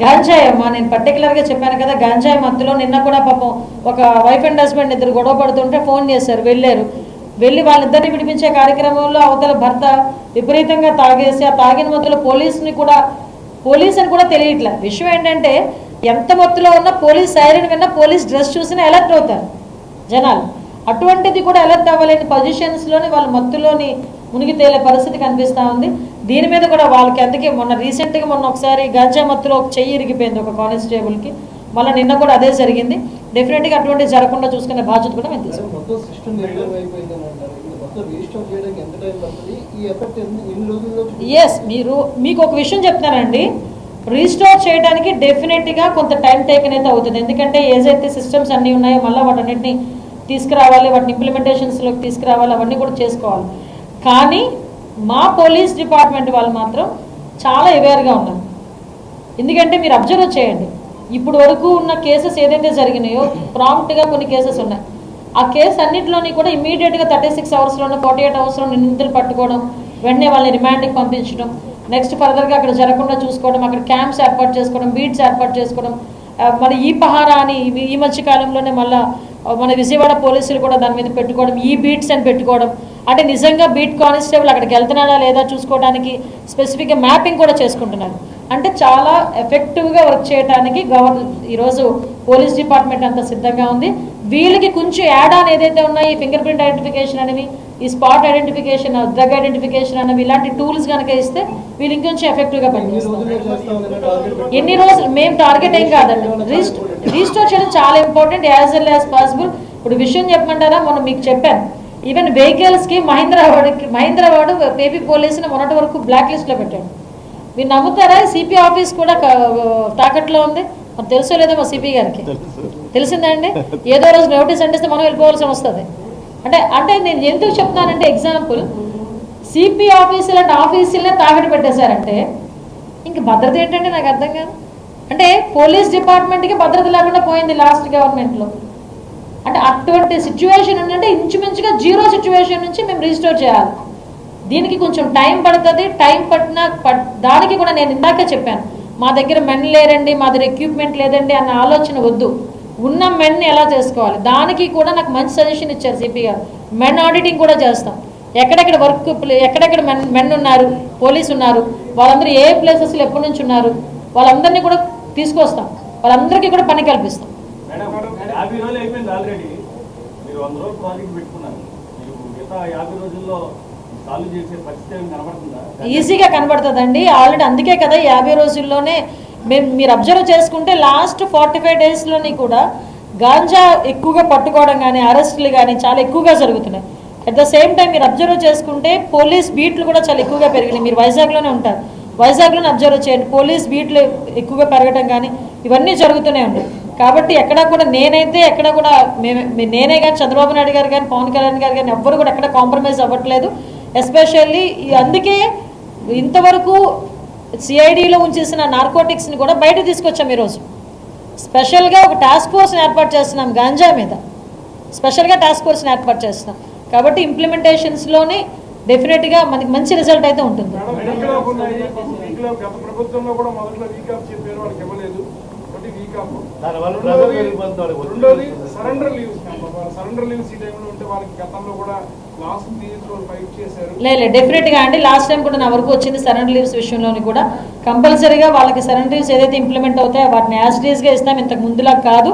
గాంజాయి అమ్మా, నేను పర్టికులర్గా చెప్పాను కదా, గాంజాయి మత్తులో నిన్న కూడా పాపం ఒక వైఫ్ అండ్ హస్బెండ్ ఇద్దరు గొడవ పడుతుంటే ఫోన్ చేశారు, వెళ్ళి వాళ్ళిద్దరిని విడిపించే కార్యక్రమంలో అవతల భర్త విపరీతంగా తాగేసి ఆ తాగిన మత్తులో పోలీస్ అని కూడా తెలియట్లే. విషయం ఏంటంటే ఎంత మత్తులో ఉన్నా పోలీస్ సైరన్ విన్నా, పోలీస్ డ్రెస్ చూసినా అలర్ట్ అవుతారు జనాలు. అటువంటిది కూడా అలర్ట్ అవ్వలేని పొజిషన్స్లోని వాళ్ళ మత్తులోని మునిగి తేలే పరిస్థితి కనిపిస్తూ ఉంది. దీని మీద కూడా వాళ్ళకి అందుకే మొన్న ఒకసారి గంజా మత్తులో ఒక చెయ్యి ఇరిగిపోయింది ఒక కానిస్టేబుల్కి, మళ్ళీ నిన్న కూడా అదే జరిగింది. డెఫినెట్గా అటువంటి జరగకుండా చూసుకునే బాధ్యత కూడా మేము తీసుకుంటాం. ఎస్, మీకు ఒక విషయం చెప్తానండి, రీస్టోర్ చేయడానికి డెఫినెట్గా కొంత టైం టేకన్ అయితే అవుతుంది. ఎందుకంటే ఏదైతే సిస్టమ్స్ అన్నీ ఉన్నాయో మళ్ళీ వాటన్నిటిని తీసుకురావాలి, వాటిని ఇంప్లిమెంటేషన్స్లోకి తీసుకురావాలి, అవన్నీ కూడా చేసుకోవాలి. కానీ మా పోలీస్ డిపార్ట్మెంట్ వాళ్ళు మాత్రం చాలా అవేర్గా ఉన్నారు. ఎందుకంటే మీరు అబ్జర్వ్ చేయండి, ఇప్పుడు వరకు ఉన్న కేసెస్ ఏదైతే జరిగినాయో ప్రాంప్ట్గా కొన్ని కేసెస్ ఉన్నాయి. ఆ కేసు అన్నింటిలోని కూడా ఇమీడియట్గా 36 అవర్స్లోనూ 48 అవర్స్లో నిందితులు పట్టుకోవడం, వెంటనే వాళ్ళని రిమాండ్కి పంపించడం, నెక్స్ట్ ఫర్దర్గా అక్కడ జరగకుండా చూసుకోవడం, అక్కడ క్యాంప్స్ ఏర్పాటు చేసుకోవడం, బీట్స్ ఏర్పాటు చేసుకోవడం. మరి ఈ పహారా అని ఈ మధ్య కాలంలోనే మళ్ళీ మన విజయవాడ పోలీసులు కూడా దాని మీద పెట్టుకోవడం, ఈ బీట్స్ అని పెట్టుకోవడం. అంటే నిజంగా బీట్ కానిస్టేబుల్ అక్కడికి వెళ్తున్నాడా లేదా చూసుకోవడానికి స్పెసిఫిక్గా మ్యాపింగ్ కూడా చేసుకుంటున్నారు. అంటే చాలా ఎఫెక్టివ్గా వర్క్ చేయడానికి ఈరోజు పోలీస్ డిపార్ట్మెంట్ అంతా సిద్ధంగా ఉంది. వీళ్ళకి కొంచెం యాడ్ ఆన్ ఏదైతే ఉన్నాయో ఈ ఫింగర్ ప్రింట్ ఐడెంటిఫికేషన్ అనేవి, ఈ స్పాట్ ఐడెంటిఫికేషన్, డ్రగ్ ఐడెంటిఫికేషన్ అనేవి, ఇలాంటి టూల్స్ కనుక ఇస్తే వీళ్ళు ఇంకొంచెం ఎఫెక్టివ్గా పనిచేస్తారు. ఎన్ని రోజులు మేము టార్గెట్ ఏం కాదండి, రీస్టోర్ చేయడం చాలా important, as well as possible. ఇప్పుడు విషయం చెప్పమంటారా, మొన్న మీకు చెప్పాను, ఈవెన్ వెహికల్స్కి మహేంద్రవాడు ఏపీ పోలీసుని మొన్నటి వరకు బ్లాక్ లిస్ట్లో పెట్టాడు. మీరు నమ్ముతారా, సిపి ఆఫీస్ కూడా తాకట్లో ఉంది. మనకు తెలుసో లేదో మా సిపి గారికి తెలిసిందండి. ఏదో రోజు నోటీస్ అంటిస్తే మనం వెళ్ళిపోవాల్సి వస్తుంది. అంటే నేను ఎందుకు చెప్తానంటే, ఎగ్జాంపుల్ సిపి ఆఫీసు లాంటి ఆఫీసులనే తాకట్టు పెట్టేశారంటే ఇంక భద్రత ఏంటంటే నాకు అర్థం కాదు. అంటే పోలీస్ డిపార్ట్మెంట్కి భద్రత లేకుండా పోయింది లాస్ట్ గవర్నమెంట్లో. అంటే అటువంటి సిచ్యువేషన్ ఏంటంటే ఇంచుమించుగా జీరో సిచ్యువేషన్ నుంచి మేము రీస్టోర్ చేయాలి. దీనికి కొంచెం టైం పడుతుంది. టైం పట్టిన దానికి కూడా నేను ఇందాకే చెప్పాను, మా దగ్గర మెన్ లేరండి, మా దగ్గర ఎక్విప్మెంట్ లేదండి అన్న ఆలోచన వద్దు. ఉన్న మెన్ని ఎలా చేసుకోవాలి, దానికి కూడా నాకు మంచి సజెషన్ ఇచ్చారు సిపి గారు. మెన్ ఆడిటింగ్ కూడా చేస్తాం. ఎక్కడెక్కడ ఎక్కడెక్కడ మెన్ ఉన్నారు, పోలీసు ఉన్నారు, వాళ్ళందరూ ఏ ప్లేసెస్లో ఎప్పటి నుంచి ఉన్నారు, వాళ్ళందరినీ కూడా తీసుకొస్తాం. వాళ్ళందరికీ కూడా పని కల్పిస్తాం. ఈజీగా కనబడుతుందండి. ఆల్రెడీ అందుకే కదా 50 రోజుల్లోనే మీరు అబ్జర్వ్ చేసుకుంటే లాస్ట్ 45 డేస్లోని కూడా గాంజా ఎక్కువగా పట్టుకోవడం కానీ, అరెస్టులు కానీ చాలా ఎక్కువగా జరుగుతున్నాయి. అట్ ద సేమ్ టైం మీరు అబ్జర్వ్ చేసుకుంటే పోలీస్ బీట్లు కూడా చాలా ఎక్కువగా పెరిగినాయి. మీరు వైజాగ్లోనే ఉంటారు, వైజాగ్లోనే అబ్జర్వ్ చేయండి, పోలీస్ బీట్లు ఎక్కువగా పెరగడం కానీ ఇవన్నీ జరుగుతూనే ఉన్నాయి. కాబట్టి ఎక్కడా కూడా నేనే కానీ, చంద్రబాబు నాయుడు గారు కానీ, పవన్ కళ్యాణ్ గారు కానీ ఎవ్వరు కూడా ఎక్కడ కాంప్రమైజ్ అవ్వట్లేదు. ఎస్పెషల్లీ అందుకే ఇంతవరకు సిఐడిలో ఉంచేసిన నార్కోటిక్స్ని కూడా బయట తీసుకొచ్చాం ఈరోజు. స్పెషల్గా ఒక టాస్క్ ఫోర్స్ని ఏర్పాటు చేస్తున్నాం గాంజా మీద, స్పెషల్గా టాస్క్ ఫోర్స్ని ఏర్పాటు చేస్తున్నాం. కాబట్టి ఇంప్లిమెంటేషన్స్లోని డెఫినెట్గా మనకి మంచి రిజల్ట్ అయితే ఉంటుంది. లేదు డెఫినెట్గా అండి. లాస్ట్ టైం కూడా నా వరకు వచ్చింది సరెండర్ లీవ్స్ విషయంలోని కూడా కంపల్సరీగా వాళ్ళకి సరెండర్ లీవ్స్ ఏదైతే ఇంప్లిమెంట్ అవుతాయో వాటిని యాజ్ డేస్గా ఇస్తాం, ఇంతకు ముందులా కాదు.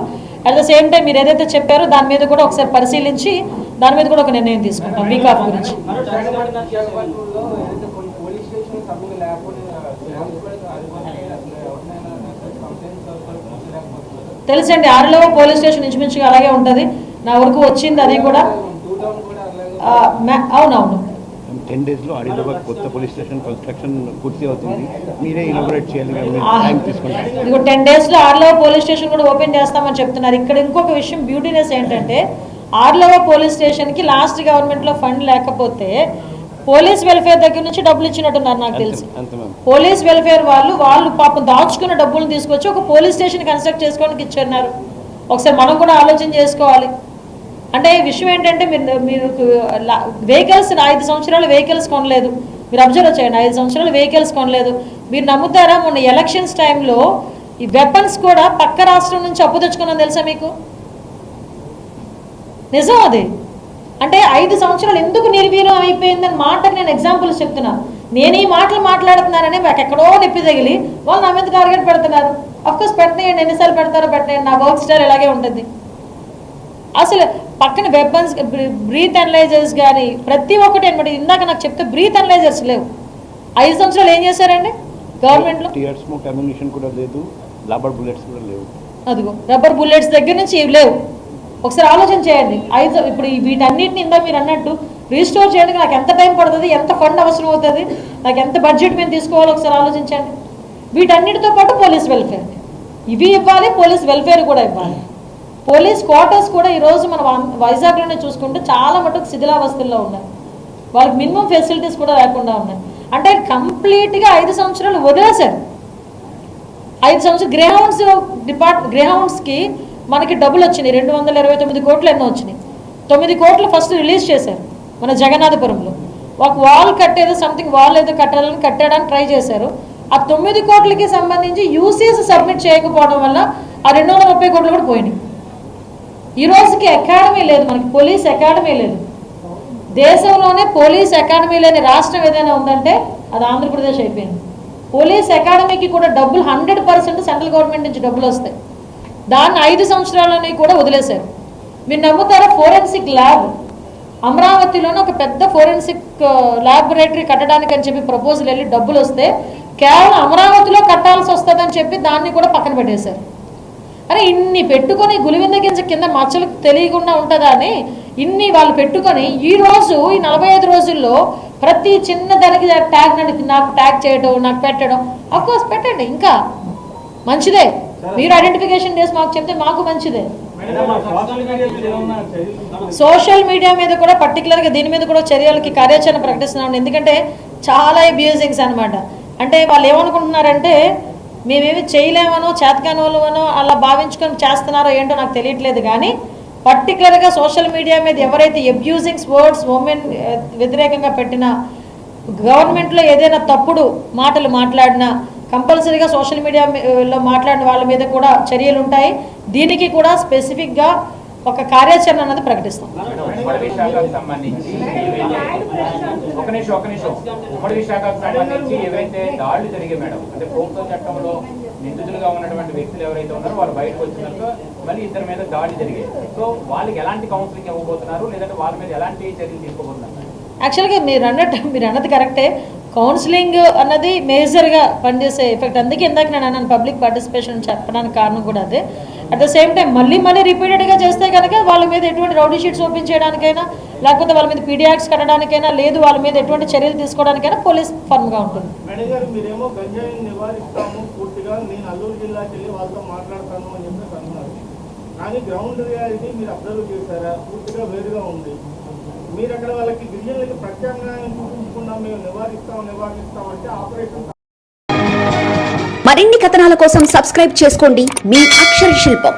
అట్ ద సేమ్ టైం మీరు ఏదైతే చెప్పారో దాని మీద కూడా ఒకసారి పరిశీలించి దాని మీద కూడా ఒక నిర్ణయం తీసుకుంటాం వీక్ ఆఫ్ గురించి. తెలుసండి, ఆరులో పోలీస్ స్టేషన్ ఇంచుమించుగా అలాగే ఉంటుంది. నా వరకు వచ్చింది అది కూడా. అవునవును, 10 days లో ఆడిలాబాద్ కొత్త పోలీస్ స్టేషన్ కన్స్ట్రక్షన్ పూర్తి అవుతుంది. మీరే ఇనాగరేట్ చేయాలి, టైం తీసుకుంటారు. ఇదిగో 10 days లో ఆర్లవ పోలీస్ స్టేషన్ కూడా ఓపెన్ చేస్తామని చెప్తున్నారు. ఇక్కడ ఇంకొక విషయం బ్యూటీనెస్ ఏంటంటే ఆర్లవ పోలీస్ స్టేషన్కి లాస్ట్ గవర్నమెంట్లో ఫండ్ లేకపోతే పోలీస్ వెల్ఫేర్ దగ్గర నుంచి డబ్బులు ఇచ్చినట్టున్నారు నాకు తెలిసి. పోలీస్ వెల్ఫేర్ వాళ్ళు పాపం దాచుకున్న డబ్బులను తీసుకొచ్చి ఒక పోలీస్ స్టేషన్ కన్స్ట్రక్ట్ చేసుకోవడానికి ఇచ్చున్నారు. ఒకసారి మనం కూడా ఆలోచన చేసుకోవాలి. అంటే ఈ విషయం ఏంటంటే మీరు వెహికల్స్ 5 సంవత్సరాలు వెహికల్స్ కొనలేదు. మీరు అబ్జర్వ్ చేయండి, 5 సంవత్సరాలు వెహికల్స్ కొనలేదు. మీరు నమ్ముతారా, మొన్న ఎలక్షన్స్ టైంలో ఈ వెపన్స్ కూడా పక్క రాష్ట్రం నుంచి అప్పు తెచ్చుకున్నాను తెలుసా మీకు? నిజం అది. అంటే 5 సంవత్సరాలు ఎందుకు నిర్వీర్యం అయిపోయిందని మాటకు నేను ఎగ్జాంపుల్స్ చెప్తున్నాను. నేను ఈ మాటలు మాట్లాడుతున్నానని నాకు ఎక్కడో నొప్పి తగిలి వాళ్ళు నా మీద టార్గెట్ పెడుతున్నారు. అఫ్కోర్స్ పెట్టనేయండి, ఎన్నిసార్లు పెడతారో పెట్టనేయండి, నా వర్క్ స్టైల్ ఇలాగే ఉంటుంది. అసలు పక్కన వెపన్స్, బ్రీత్ అనలైజర్స్ కానీ ప్రతి ఒక్కటి అనమాట. ఇందాక నాకు చెప్తే బ్రీత్ అనలైజర్స్ లేవు. 5 సంవత్సరాలు ఏం చేశారండి గవర్నమెంట్లో? అదిగో రబ్బర్ బుల్లెట్స్ దగ్గర నుంచి ఇవి లేవు. ఒకసారి ఆలోచన చేయండి. ఇప్పుడు వీటన్నిటిని ఇందా మీరు అన్నట్టు రీస్టోర్ చేయడానికి నాకు ఎంత టైం పడుతుంది, ఎంత ఫండ్ అవసరం అవుతుంది, నాకు ఎంత బడ్జెట్ మేము తీసుకోవాలో ఒకసారి ఆలోచించండి. వీటన్నిటితో పాటు పోలీస్ వెల్ఫేర్ ఇవి ఇవ్వాలి, పోలీస్ వెల్ఫేర్ కూడా ఇవ్వాలి. పోలీస్ క్వార్టర్స్ కూడా ఈరోజు మనం వైజాగ్లోనే చూసుకుంటే చాలా మటుకు శిథిలావస్థల్లో ఉన్నాయి. వాళ్ళకి మినిమం ఫెసిలిటీస్ కూడా లేకుండా ఉన్నాయి. అంటే కంప్లీట్గా 5 సంవత్సరాలు వదిలేశారు. 5 సంవత్సరాలు గ్రేహౌండ్స్కి మనకి డబ్బులు వచ్చినాయి. 229 కోట్లు ఎన్నో వచ్చినాయి. 9 కోట్లు ఫస్ట్ రిలీజ్ చేశారు మన జగన్నాథపురంలో. ఒక వాల్ కట్టేదో సంథింగ్ వాల్ ఏదో కట్టడానికి ట్రై చేశారు. ఆ 9 కోట్లకి సంబంధించి యూసీస్ సబ్మిట్ చేయకపోవడం వల్ల ఆ 230 కోట్లు కూడా పోయినాయి. ఈ రోజుకి అకాడమీ లేదు, మనకి పోలీస్ అకాడమీ లేదు. దేశంలోనే పోలీస్ అకాడమీ లేని రాష్ట్రం ఏదైనా ఉందంటే అది ఆంధ్రప్రదేశ్ అయిపోయింది. పోలీస్ అకాడమీకి కూడా డబ్బులు 100% సెంట్రల్ గవర్నమెంట్ నుంచి డబ్బులు వస్తాయి. దాన్ని 5 సంవత్సరాలని కూడా వదిలేశారు. మీరు నమ్ముతారా, ఫోరెన్సిక్ ల్యాబ్ అమరావతిలోనే ఒక పెద్ద ఫోరెన్సిక్ ల్యాబొరేటరీ కట్టడానికి అని చెప్పి ప్రపోజల్ వెళ్ళి డబ్బులు వస్తే కేవలం అమరావతిలో కట్టాల్సి వస్తుందని చెప్పి దాన్ని కూడా పక్కన పెట్టేశారు. అరే ఇన్ని పెట్టుకొని గులివింద గింజ కింద మచ్చలు తెలియకుండా ఉంటుందా అని ఇన్ని వాళ్ళు పెట్టుకొని ఈరోజు ఈ 45 రోజుల్లో ప్రతి చిన్న దానికి ట్యాగ్ నాకు ట్యాగ్ చేయడం, నాకు పెట్టడం. అఫ్కోర్స్ పెట్టండి, ఇంకా మంచిదే. మీరు ఐడెంటిఫికేషన్ చేసి మాకు చెప్తే మాకు మంచిదే. సోషల్ మీడియా మీద కూడా పర్టికులర్గా దీని మీద కూడా చర్యలకి కార్యాచరణ ప్రకటిస్తున్నాం. ఎందుకంటే చాలా అబ్యూజింగ్స్ అనమాట. అంటే వాళ్ళు ఏమనుకుంటున్నారంటే మేమేమి చేయలేమనో చేతకానోళ్ళమనో అలా భావించుకొని చేస్తున్నారో ఏంటో నాకు తెలియట్లేదు. కానీ పర్టికులర్గా సోషల్ మీడియా మీద ఎవరైతే అబ్యూజింగ్స్ వర్డ్స్ ఉమెన్ వ్యతిరేకంగా పెట్టినా, గవర్నమెంట్లో ఏదైనా తప్పుడు మాటలు మాట్లాడినా కంపల్సరీగా సోషల్ మీడియాలో మాట్లాడిన వాళ్ళ మీద కూడా చర్యలు ఉంటాయి. దీనికి కూడా స్పెసిఫిక్గా ఒక కార్యాచరణ అన్నది ప్రకటిస్తాం. ఉమ్మడి విశాఖకు సంబంధించి ఏవైతే దాడులు జరిగాయి మేడం, అంటే ప్రభుత్వ చట్టంలో నిందితులుగా ఉన్నటువంటి వ్యక్తులు ఎవరైతే ఉన్నారో వాళ్ళు బయటకు వచ్చినాక మళ్ళీ ఇద్దరి మీద దాడి జరిగాయి. సో వాళ్ళకి ఎలాంటి కౌన్సిలింగ్ ఇవ్వబోతున్నారు, లేదంటే వాళ్ళ మీద ఎలాంటి చర్యలు తీసుకోబోతున్నారు? యాక్చువల్గా మీరు అన్నది కరెక్టే. కౌన్సిలింగ్ అన్నది మేజర్గా పనిచేసే ఎఫెక్ట్. అందుకే ఇందాక నేను అన్నాను పబ్లిక్ పార్టిసిపేషన్ చెప్పడానికి కారణం కూడా అదే. అట్ ద సేమ్ టైం మళ్ళీ రిపీటెడ్గా చేస్తే కనుక వాళ్ళ మీద ఎటువంటి రౌడీ షీట్స్ ఓపెన్ చేయడానికైనా, లేకపోతే వాళ్ళ మీద పీడియాక్ట్స్ కట్టడానికైనా, లేదు వాళ్ళ మీద ఎటువంటి చర్యలు తీసుకోవడానికైనా పోలీస్ ఫర్మ్గా ఉంటుంది. మేడం గారు, మీరేమో గంజాయిని నివారిస్తాము పూర్తిగా, నేను అల్లూరు జిల్లాకి వెళ్ళి వాళ్ళతో మాట్లాడతాను అని చెప్పేసి అన్నారు. కానీ గ్రౌండ్ రియాలిటీ మీరు అబ్జర్వ్ చేశారా? పూర్తిగా వేరుగా ఉంది. మీరు అక్కడ వాళ్ళకి గిరిజనులకి ప్రత్యామ్నాయం చూపించకుండా మేము నివారిస్తాం అంటే ఆపరేషన్ మరిన్ని కథనాల కోసం సబ్స్క్రైబ్ చేసుకోండి మీ అక్షర శిల్పం.